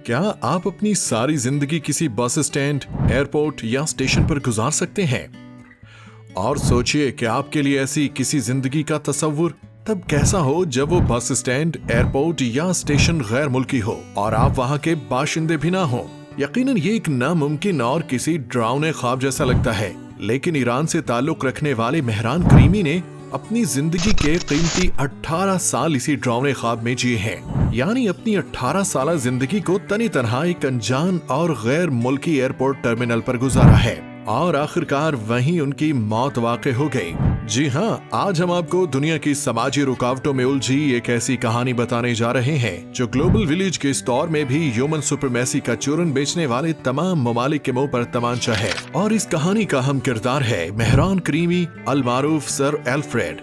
کیا آپ اپنی ساری زندگی کسی بس اسٹینڈ، ایئرپورٹ یا اسٹیشن پر گزار سکتے ہیں؟ اور سوچئے کہ آپ کے لیے ایسی کسی زندگی کا تصور تب کیسا ہو جب وہ بس اسٹینڈ، ایئرپورٹ یا اسٹیشن غیر ملکی ہو اور آپ وہاں کے باشندے بھی نہ ہوں۔ یقیناً یہ ایک ناممکن اور کسی ڈراؤنے خواب جیسا لگتا ہے، لیکن ایران سے تعلق رکھنے والے مہران کریمی نے اپنی زندگی کے قیمتی 18 سال اسی ڈراؤنے خواب میں جیے ہیں، یعنی اپنی 18 سالہ زندگی کو تنی تنہا ایک انجان اور غیر ملکی ایئرپورٹ ٹرمینل پر گزارا ہے، اور آخرکار وہیں ان کی موت واقع ہو گئی۔ جی ہاں، آج ہم آپ کو دنیا کی سماجی رکاوٹوں میں الجھی ایک ایسی کہانی بتانے جا رہے ہیں جو گلوبل ولیج کے اس دور میں بھی ہیومن سپریمیسی کا چورن بیچنے والے تمام ممالک کے منہ پر تمانچہ ہے، اور اس کہانی کا ہم کردار ہے مہران کریمی المعروف سر ایلفریڈ۔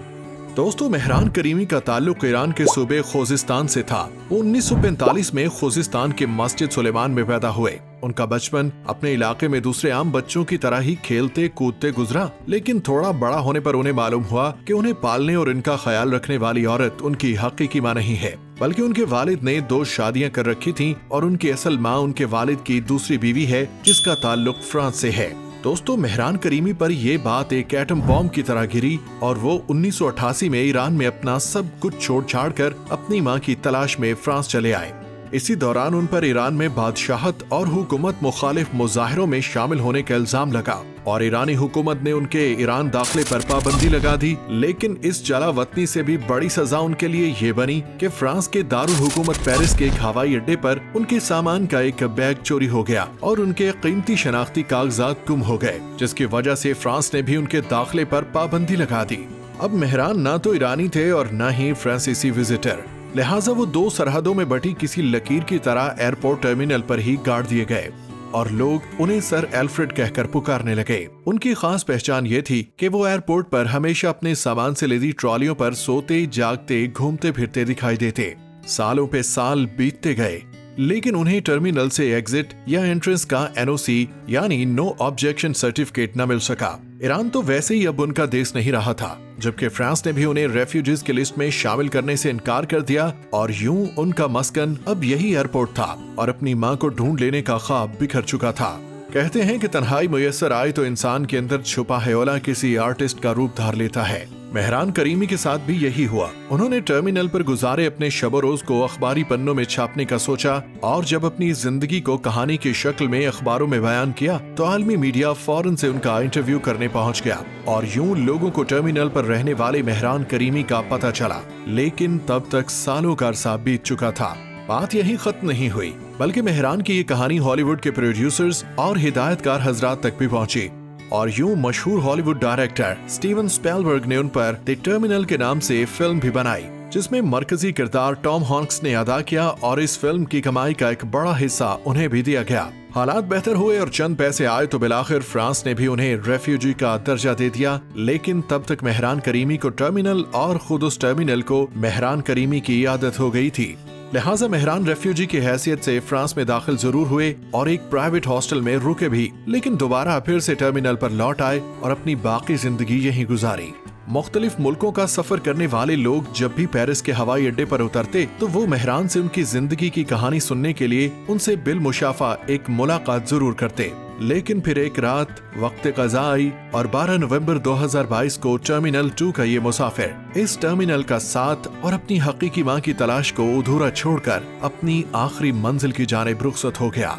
دوستو، مہران کریمی کا تعلق ایران کے صوبے خوزستان سے تھا۔ وہ 1945 میں خوزستان کے مسجد سلیمان میں پیدا ہوئے۔ ان کا بچپن اپنے علاقے میں دوسرے عام بچوں کی طرح ہی کھیلتے کودتے گزرا، لیکن تھوڑا بڑا ہونے پر انہیں معلوم ہوا کہ انہیں پالنے اور ان کا خیال رکھنے والی عورت ان کی حقیقی ماں نہیں ہے، بلکہ ان کے والد نے 2 شادیاں کر رکھی تھیں اور ان کی اصل ماں ان کے والد کی دوسری بیوی ہے جس کا تعلق فرانس سے ہے۔ دوستو، مہران کریمی پر یہ بات ایک ایٹم بم کی طرح گری اور وہ 1988 میں ایران میں اپنا سب کچھ چھوڑ چھاڑ کر اپنی ماں کی تلاش میں فرانس چلے آئے۔ اسی دوران ان پر ایران میں بادشاہت اور حکومت مخالف مظاہروں میں شامل ہونے کا الزام لگا اور ایرانی حکومت نے ان کے ایران داخلے پر پابندی لگا دی، لیکن اس جلا وطنی سے بھی بڑی سزا ان کے لیے یہ بنی کہ فرانس کے دارالحکومت پیرس کے ایک ہوائی اڈے پر ان کے سامان کا ایک بیگ چوری ہو گیا اور ان کے قیمتی شناختی کاغذات گم ہو گئے، جس کی وجہ سے فرانس نے بھی ان کے داخلے پر پابندی لگا دی۔ اب مہران نہ تو ایرانی تھے اور نہ ہی فرانسیسی وزٹر، لہٰذا وہ 2 سرحدوں میں بٹی کسی لکیر کی طرح ایئرپورٹ ٹرمینل پر ہی گاڑ دیے گئے اور لوگ انہیں سر ایلفریڈ کہہ کر پکارنے لگے۔ ان کی خاص پہچان یہ تھی کہ وہ ایئرپورٹ پر ہمیشہ اپنے سامان سے لدی ٹرالیوں پر سوتے جاگتے گھومتے پھرتے دکھائی دیتے۔ سالوں پہ سال بیتتے گئے، لیکن انہیں ٹرمینل سے ایگزٹ یا انٹرنس کا NOC یعنی نو آبجیکشن سرٹیفکیٹ نہ مل سکا۔ ایران تو ویسے ہی اب ان کا دیش نہیں رہا تھا، جبکہ فرانس نے بھی انہیں ریفیوجیز کی لسٹ میں شامل کرنے سے انکار کر دیا، اور یوں ان کا مسکن اب یہی ایئرپورٹ تھا اور اپنی ماں کو ڈھونڈ لینے کا خواب بکھر چکا تھا۔ کہتے ہیں کہ تنہائی میسر آئے تو انسان کے اندر چھپا حیولہ کسی آرٹسٹ کا روپ دھار لیتا ہے۔ مہران کریمی کے ساتھ بھی یہی ہوا۔ انہوں نے ٹرمینل پر گزارے اپنے شب و روز کو اخباری پنوں میں چھاپنے کا سوچا، اور جب اپنی زندگی کو کہانی کی شکل میں اخباروں میں بیان کیا تو عالمی میڈیا فوراً سے ان کا انٹرویو کرنے پہنچ گیا، اور یوں لوگوں کو ٹرمینل پر رہنے والے مہران کریمی کا پتہ چلا۔ لیکن تب تک سالوں کا عرصہ بیت چکا تھا۔ بات یہی ختم نہیں ہوئی، بلکہ مہران کی یہ کہانی ہالی ووڈ کے پروڈیوسرز اور ہدایت کار حضرات تک بھی پہنچی، اور یوں مشہور ہالی ووڈ ڈائریکٹر اسٹیون اسپیلبرگ نے ان پر دی ٹرمینل کے نام سے فلم بھی بنائی، جس میں مرکزی کردار ٹام ہانکس نے ادا کیا، اور اس فلم کی کمائی کا ایک بڑا حصہ انہیں بھی دیا گیا۔ حالات بہتر ہوئے اور چند پیسے آئے تو بالآخر فرانس نے بھی انہیں ریفیوجی کا درجہ دے دیا، لیکن تب تک مہران کریمی کو ٹرمینل اور خود اس ٹرمینل کو مہران کریمی کی عادت ہو گئی تھی، لہٰذا مہران ریفیوجی کی حیثیت سے فرانس میں داخل ضرور ہوئے اور ایک پرائیویٹ ہاسٹل میں رکے بھی، لیکن دوبارہ پھر سے ٹرمینل پر لوٹ آئے اور اپنی باقی زندگی یہیں گزاری۔ مختلف ملکوں کا سفر کرنے والے لوگ جب بھی پیرس کے ہوائی اڈے پر اترتے تو وہ مہران سے ان کی زندگی کی کہانی سننے کے لیے ان سے بالمشافہ ایک ملاقات ضرور کرتے، لیکن پھر ایک رات وقت قضا آئی اور 12 نومبر 2022 کو ٹرمینل 2 کا یہ مسافر اس ٹرمینل کا ساتھ اور اپنی حقیقی ماں کی تلاش کو ادھورا چھوڑ کر اپنی آخری منزل کی جانب رخصت ہو گیا۔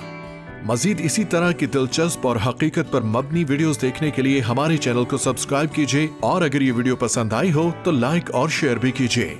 مزید اسی طرح کی دلچسپ اور حقیقت پر مبنی ویڈیوز دیکھنے کے لیے ہمارے چینل کو سبسکرائب کیجیے، اور اگر یہ ویڈیو پسند آئی ہو تو لائک اور شیئر بھی کیجیے۔